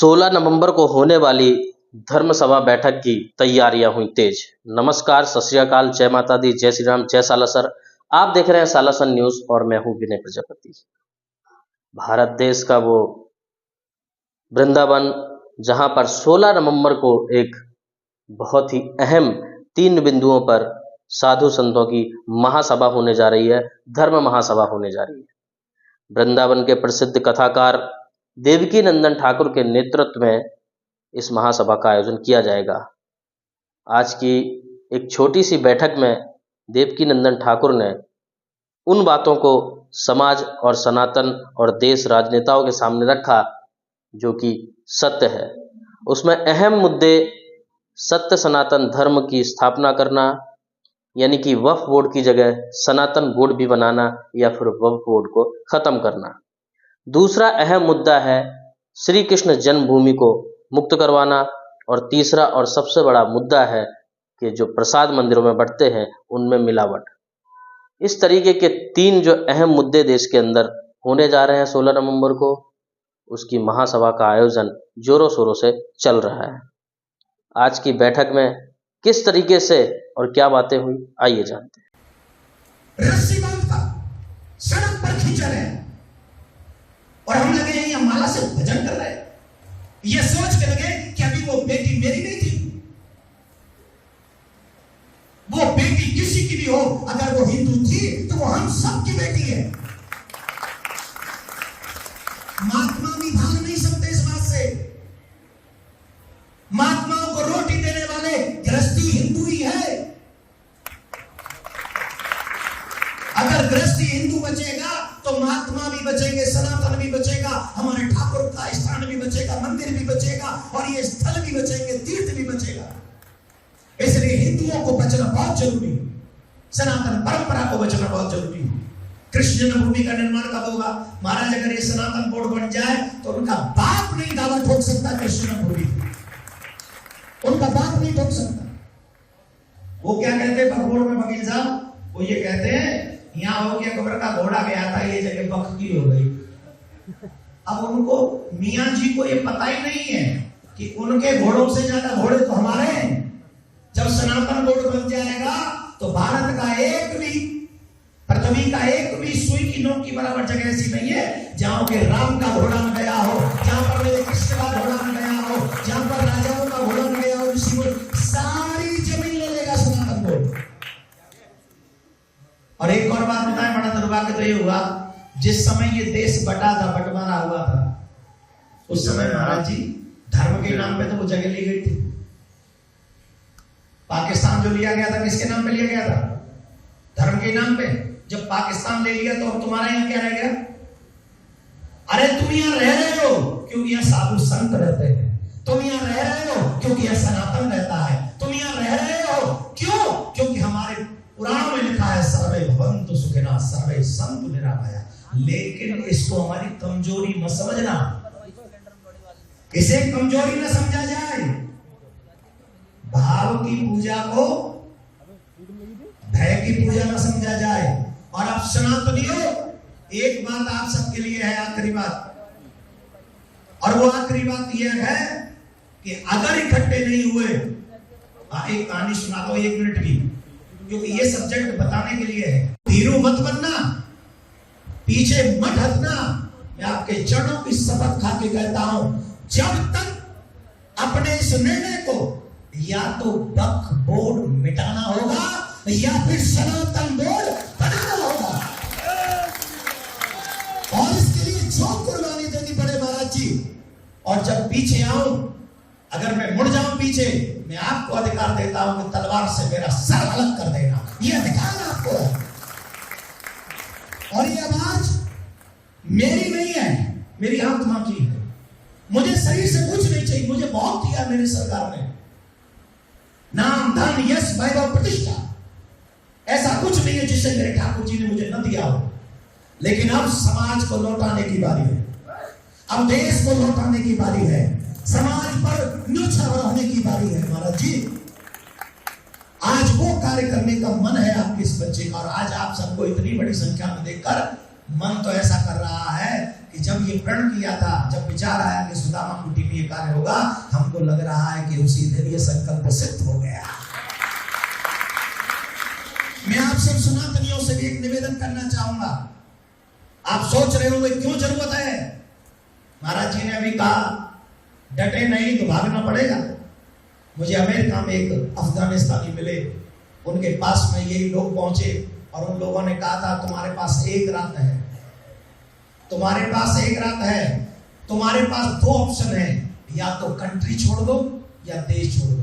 16 नवंबर को होने वाली धर्म सभा बैठक की तैयारियां हुई तेज। नमस्कार, सत श्री अकाल, जय माता दी, जय श्री राम, जय सालासर। आप देख रहे हैं सालासर न्यूज और मैं हूं विनय प्रजापति। भारत देश का वो वृंदावन जहां पर 16 नवंबर को एक बहुत ही अहम 3 बिंदुओं पर साधु संतों की महासभा होने जा रही है, धर्म महासभा होने जा रही है। वृंदावन के प्रसिद्ध कथाकार देवकी नंदन ठाकुर के नेतृत्व में इस महासभा का आयोजन किया जाएगा। आज की एक छोटी सी बैठक में देवकी नंदन ठाकुर ने उन बातों को समाज और सनातन और देश राजनेताओं के सामने रखा जो कि सत्य है। उसमें अहम मुद्दे सत्य सनातन धर्म की स्थापना करना, यानी कि वक्फ बोर्ड की जगह सनातन बोर्ड भी बनाना या फिर वक्फ बोर्ड को खत्म करना। दूसरा अहम मुद्दा है श्री कृष्ण जन्मभूमि को मुक्त करवाना, और तीसरा और सबसे बड़ा मुद्दा है कि जो प्रसाद मंदिरों में बंटते हैं उनमें मिलावट। इस तरीके के 3 जो अहम मुद्दे देश के अंदर होने जा रहे हैं 16 नवंबर को, उसकी महासभा का आयोजन जोरों शोरों से चल रहा है। आज की बैठक में किस तरीके से और क्या बातें हुई, आइए जानते हैं। रस्सी बांधता सड़क पर खींचा रहे और हम लगे हैं यहाँ माला से भजन कर रहे हैं, ये सोच के लगे कि अभी वो बेटी मेरी नहीं थी, वो बेटी किसी की भी हो, अगर वो हिंदू थी तो वो हम सब की बेटी है। महात्मा भी भाग नहीं सकते इस बात से। महात्माओं को रोटी देने वाले गृहस्थी हिंदू ही है। अगर गृहस्थी हिंदू बचेगा तो महात्मा भी बचेंगे, सनातन भी बचेगा, हमारे ठाकुर का स्थान भी बचेगा, मंदिर भी बचेगा और ये स्थल भी बचेंगे, तीर्थ भी बचेगा। इसलिए हिंदुओं को बचना बहुत जरूरी है, सनातन परंपरा को बचना बहुत जरूरी है। कृष्ण जन्मभूमि का निर्माण कब होगा? महाराज, अगर ये सनातन बोर्ड बन जाए तो उनका बाप नहीं दावा ठोक सकता कृष्ण जन्मभूमि, उनका बाप नहीं ठोक सकता। वो क्या कहते हैं भगवान में वकील साहब, वो ये कहते हैं यहाँ हो गया खबर का घोड़ा गया था, ये जगह बख की हो गई। अब उनको मियां जी को ये पता ही नहीं है कि उनके घोड़ों से ज्यादा घोड़े तो हमारे हैं। जब सनातन बोर्ड बन जाएगा तो भारत का एक भी, पृथ्वी का एक भी सुई की नोक की बराबर जगह ऐसी नहीं है जहां के राम का घोड़ा न गया हो, जहां पर मेरे कृष्ण का घोड़ा न गया हो, जहां पर राजाओं का घोड़ा न गया हो। इसी सारी जमीन ले लेगा सनातन बोर्ड। और एक और बात बताएं, बड़ा दुर्भाग्य तो ये हुआ, जिस समय ये देश बटा था, बंटवारा हुआ था, उस समय महाराज जी धर्म के नाम पे तो वो जगह ली गई थी। पाकिस्तान जो लिया गया था किसके नाम पे लिया गया था? धर्म के नाम पे। जब पाकिस्तान ले लिया तो अब तुम्हारा यहाँ क्या रह गया? अरे तुम यहाँ रह रहे हो क्योंकि यहाँ साधु संत रहते हैं, तुम यहाँ रह रहे हो क्योंकि यहाँ सनातन रहता है, तुम यहाँ रह रहे हो क्यों? क्योंकि हमारे पुराण में लिखा है सर्वे भवन्तु सुखिनः सर्वे सन्तु निरामया। लेकिन इसको हमारी कमजोरी मत समझना, इसे कमजोरी न समझा जाए। भाव की पूजा को भय की पूजा न समझा जाए। और अब सनातनियों, एक बात आप सबके लिए है, आखिरी बात, और वो आखिरी बात यह है कि अगर इकट्ठे नहीं हुए, एक कहानी सुना दो 1 मिनट की, क्योंकि ये सब्जेक्ट बताने के लिए है। भीरू मत बनना, पीछे मत हटना। मैं आपके चरणों की शपथ खा के कहता हूं, जब तक अपने इस निर्णय को या तो वक्फ बोर्ड मिटाना होगा या फिर सनातन बोर्ड बनाना होगा, और इसके लिए जो कुर्बानी देनी पड़े महाराज जी। और जब पीछे आऊं, अगर मैं मुड़ जाऊं पीछे, मैं आपको अधिकार देता हूं कि तलवार से मेरा सर अलग कर देना, यह अधिकार आपको है। और ये आवाज मेरी नहीं है, मेरी आत्मा की है। मुझे शरीर से कुछ नहीं चाहिए, मुझे बहुत दिया मेरी सरकार ने, नाम धन यश वैभव प्रतिष्ठा, ऐसा कुछ नहीं है जिसे मेरे ठाकुर जी ने मुझे न दिया हो। लेकिन अब समाज को लौटाने की बारी है, अब देश को लौटाने की बारी है, समाज पर न्यूछावर होने की बारी है महाराज जी। आज वो कार्य करने का मन है आपके इस बच्चे का, और आज आप सबको इतनी बड़ी संख्या में देखकर मन तो ऐसा कर रहा है कि जब ये प्रण किया था, जब विचार आया कि सुदामा कुटी में ये कार्य होगा, हमको लग रहा है कि उसी दिन ये संकल्प सिद्ध हो गया। मैं आप सब सनातनियों से भी एक निवेदन करना चाहूंगा। आप सोच रहे होंगे क्यों जरूरत है? महाराज जी ने अभी कहा डटे नहीं तो भागना पड़ेगा। मुझे अमेरिका में एक अफगानिस्तानी मिले, उनके पास में यही लोग पहुंचे और उन लोगों ने कहा था तुम्हारे पास एक रात है, तुम्हारे पास एक रात है, तुम्हारे पास दो ऑप्शन है, या तो कंट्री छोड़ दो या देश छोड़ दो।